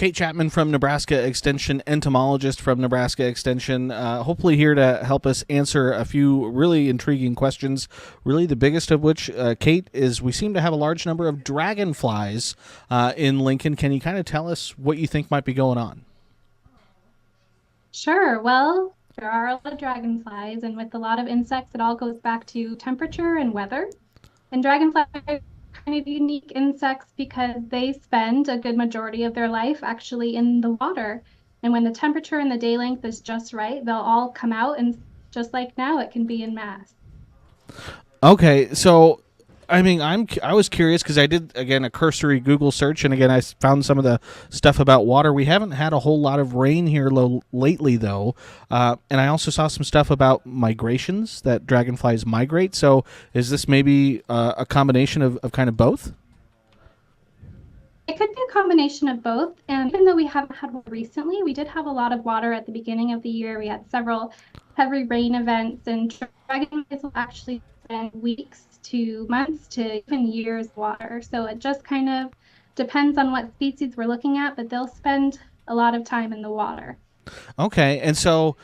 Kate Chapman from Nebraska Extension, entomologist from Nebraska Extension, hopefully here to help us answer a few really intriguing questions. Really, the biggest of which, Kate, is we seem to have a large number of dragonflies in Lincoln. Can you kind of tell us what you think might be going on? Sure. Well, there are a lot of dragonflies, and with a lot of insects, it all goes back to temperature and weather. And dragonflies are kind of unique insects because they spend a good majority of their life actually in the water. And when the temperature and the day length is just right, they'll all come out, and just like now, it can be in mass. Okay, so I mean, I was curious because I did again a cursory Google search, and again I found some of the stuff about water. We haven't had a whole lot of rain here lately, though, and I also saw some stuff about migrations that dragonflies migrate. So, is this maybe a combination of kind of both? It could be a combination of both. And even though we haven't had one recently, we did have a lot of water at the beginning of the year. We had several heavy rain events, and dragonflies will actually spend weeks to months to even years water. So it just kind of depends on what species we're looking at, but they'll spend a lot of time in the water. Okay, and so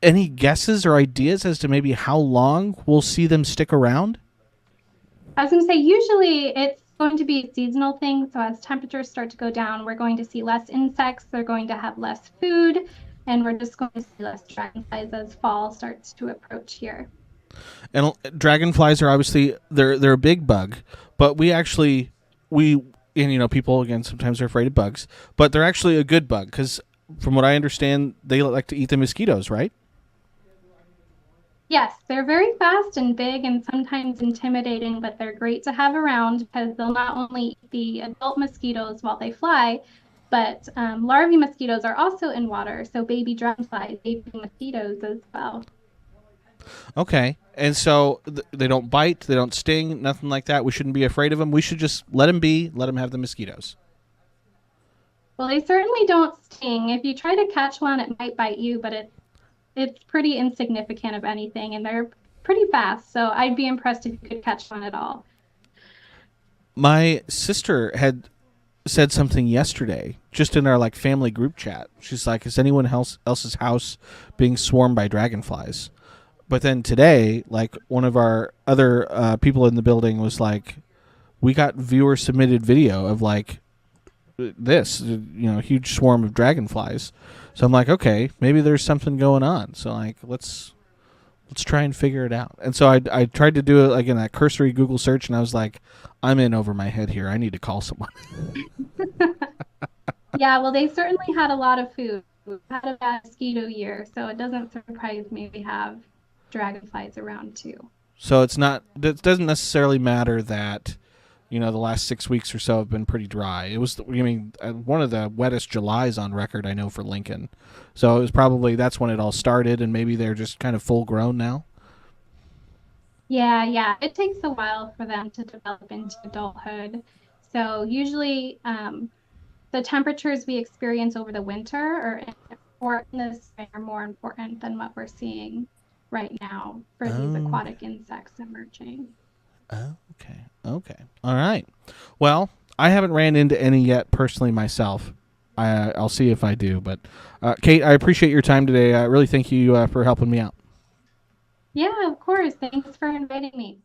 any guesses or ideas as to maybe how long we'll see them stick around? I was going to say, usually it's going to be a seasonal thing. So as temperatures start to go down, we're going to see less insects. They're going to have less food, and we're just going to see less dragonflies as fall starts to approach here. And dragonflies are obviously they're a big bug, but we and people again sometimes are afraid of bugs, but they're actually a good bug because from what I understand, they like to eat the mosquitoes, right? Yes, they're very fast and big and sometimes intimidating, but they're great to have around because they'll not only eat the adult mosquitoes while they fly, but larvae mosquitoes are also in water. So baby dragonflies, baby mosquitoes as well. Okay, and so they don't bite, they don't sting, nothing like that. We shouldn't be afraid of them. We should just let them be, let them have the mosquitoes. Well, they certainly don't sting. If you try to catch one, it might bite you, but it's pretty insignificant of anything, and they're pretty fast. So I'd be impressed if you could catch one at all. My sister had said something yesterday, just in our like family group chat. She's like, "Is anyone else's house being swarmed by dragonflies?" But then today, like one of our other people in the building was like, "We got viewer submitted video of like this, huge swarm of dragonflies." So I'm like, okay, maybe there's something going on. So like, let's try and figure it out. And so I tried to do it like in that cursory Google search, and I was like, I'm in over my head here. I need to call someone. Yeah, well, they certainly had a lot of food. We've had a bad mosquito year, so it doesn't surprise me we have dragonflies around too. So it's not. It doesn't necessarily matter that the last 6 weeks or so have been pretty dry. It was, one of the wettest Julys on record, I know, for Lincoln. So it was probably that's when it all started, and maybe they're just kind of full grown now. Yeah, yeah, it takes a while for them to develop into adulthood. So usually, the temperatures we experience over the winter or in the spring are more important than what we're seeing right now for these Oh, aquatic insects emerging. okay, okay, all right. Well, I haven't ran into any yet personally myself. I'll see if I do. But Kate, I appreciate your time today. I really thank you for helping me out. Yeah, of course. Thanks for inviting me.